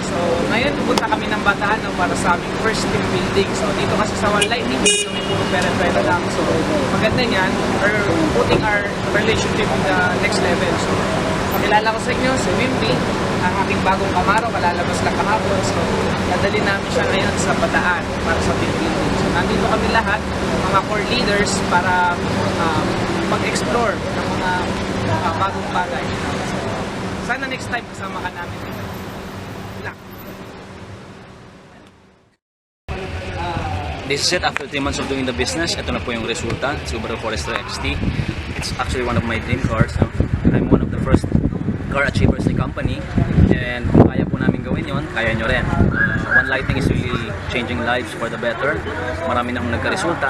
So, ngayon pupunta kami ng Bataan para sa aming first team building. So, dito kasi sa One Lightning, hindi kami puro pera-pera lang. So, maganda niyan, we're putting our relationship in the next level. So, pakilala ko sa inyo, si Wimby, ang aking bagong Camaro, kalalabas lang kahapon. So, nadali namin siya ngayon sa Bataan para sa team building. So, nandito kami lahat, mga core leaders, para mag-explore ng mga bagong bagay. Sana next time kasama ka namin dito. This is it after 3 months of doing the business. Ito na po yung resulta, Subaru Forester XT. It's actually one of my dream cars. No? I'm one of the first car achievers in the company. And kung kaya po namin gawin yon, kaya nyo rin. One Lightning is really changing lives for the better. Marami na akong nagka-resulta.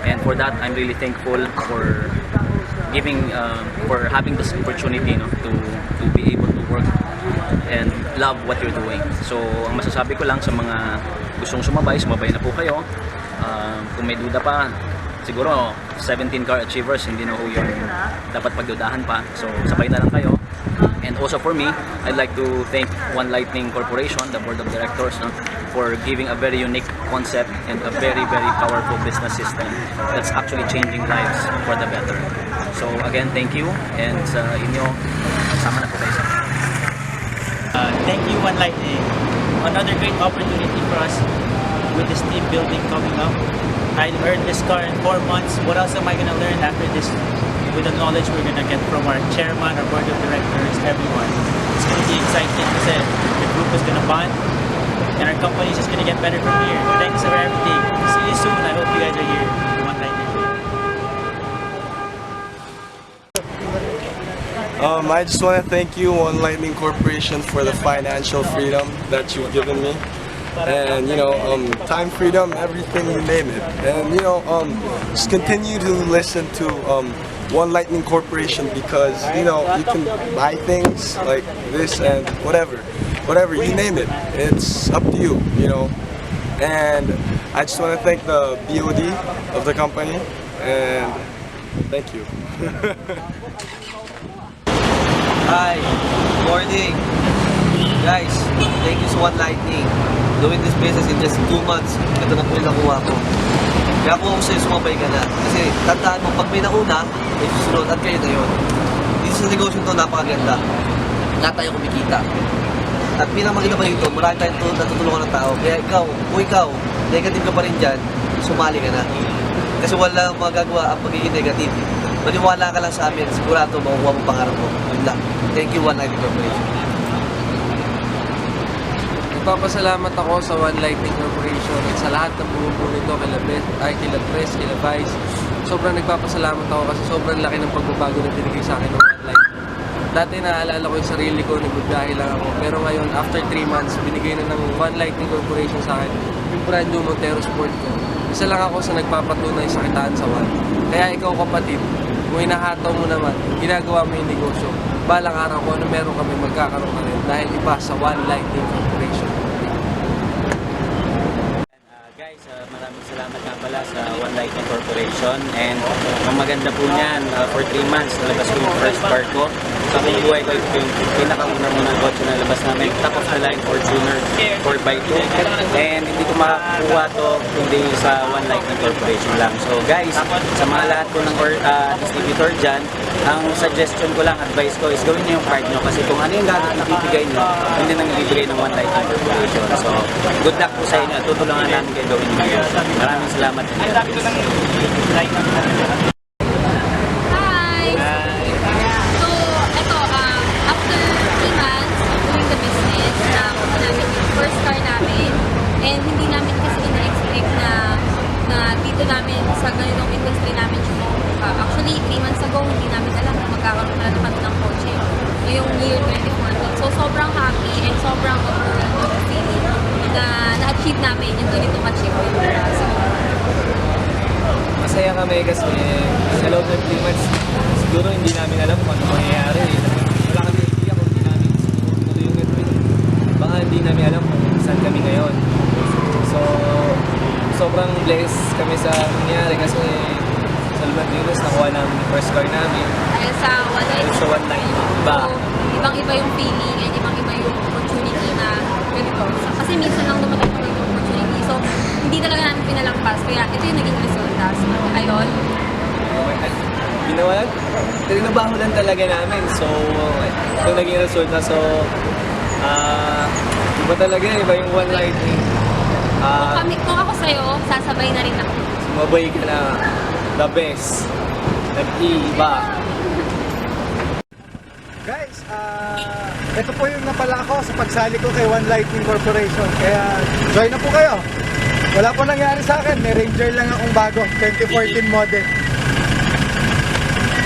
And for that, I'm really thankful for having this opportunity, no, to be able to work and love what you're doing. So, ang masasabi ko lang sa mga gustong sumabay na po kayo. Kung may duda pa, siguro 17 car achievers, hindi na ho yung dapat pagdudahan pa. So, sabay na lang kayo. And also for me, I'd like to thank One Lightning Corporation, the board of directors, no, for giving a very unique concept and a very, very powerful business system that's actually changing lives for the better. So again, thank you, and sa inyo, sama na po kayo sa Thank you, One Lightning. Another great opportunity for us with this team building coming up. I earned this car in 4 months. What else am I going to learn after this? With the knowledge we're going to get from our chairman, our board of directors, everyone. It's going to be exciting because the group is going to bond and our company is just going to get better from here. Thanks for everything. See you soon. I hope you guys are here. One Lightning. I just want to thank you, One Lightning Corporation, for the financial freedom that you've given me. And time freedom, everything, you name it. And just continue to listen to One Lightning Corporation, because you can buy things like this and whatever, you name it. It's up to you, And I just want to thank the BOD of the company, and thank you. Hi, morning. Guys, thank you so One Lightning. Doing this business in just 2 months, ito na po yung nakuha ko. Kaya kung ako sa'yo, sumabay ka na. Kasi tandaan mo, pag may nauna, may susunod at kayo na yun. Dito sa negosyo ito, napakaganda. Lahat tayo kumikita. At pinamaganda pa dito, marami tayong natutulungan ng tao. Kaya ikaw, kung ikaw, negative ka pa rin dyan, sumali ka na. Kasi wala magagawa ang pagiging negative. Maniwala ka lang sa amin, sigurado makukuha mo pangarap mo. Yun lang. Thank you, One Lightning Corporation. Nagpapasalamat ako sa One Lightning Corporation at sa lahat ng bumubuo nito, kila Press, kila Vice. Sobrang nagpapasalamat ako kasi sobrang laki ng pagbabago na binigay sa akin ng One Lightning. Dati naaalala ko yung sarili ko, nagbibiyahe lang ako. Pero ngayon, after 3 months, binigay na ng One Lightning Corporation sa akin yung brand new Montero Sport ko. Isa lang ako sa nagpapatunay sa kitaan sa One. Kaya ikaw, kapatid, kung hinahataw mo naman, ginagawa mo yung negosyo, balang araw ko ano meron kami, magkakaroon ka rin dahil iba sa One Lightning Corporation. Guys, maraming salamat nga pala sa One Lightning Corporation, and ang maganda po niyan, for 3 months nalabas ko yung first car ko. Sa buong buhay ko, ito yung pinakamunang kotse na labas namin, top of the line Fortuner 4x2, and hindi ko makakuha to kundi sa One Lightning Corporation lang. So guys, sa mga lahat ko ng distributor dyan, ang suggestion ko lang, advice ko is gawin niyo yung part nyo, kasi kung ano yung gagawin ibibigay nyo, hindi nang ibibigay ng One Lightning Corporation. So good luck po sa inyo, tutulungan namin kayo gawin nyo. Maraming salamat. And hindi namin kasi ina-expect na dito namin sa ganitong industry namin actually 3 months ago hindi namin alam na magkakaroon na naman ng kotse ngayong year 2014. So sobrang happy and sobrang feeling na na-achieve namin yung ganitong achievement. So, masaya kami kasi sa loob ng 3 months siguro hindi namin alam kung ano mangyayari. Wala kami idea kung hindi namin siguro yung baka hindi namin alam kung saan kami ngayon. So, sobrang blessed kami sa nangyari kasi sa Luman Venus nakuha namin yung first car namin. Dahil sa One Lightning. Iba. So, ibang-iba yung feeling and ibang-iba yung opportunity na ganito Kasi minsan lang dumating kami ng opportunity. So, hindi talaga namin pinalampas. Kaya ito yung naging resulta. So, ayun. Ginawa lang, trinabaho lang talaga namin. So, ito naging resulta. So, iba talaga, iba yung One Lightning. Kung ako sa'yo, sasabay na rin ako. Sumabay ka na, the best. Nag-iiba. Guys, ito po yung napala ako sa pagsali ko kay One Lightning Corporation. Kaya join na po kayo. Wala po nangyari sa akin. May Ranger lang akong bago, 2014 model.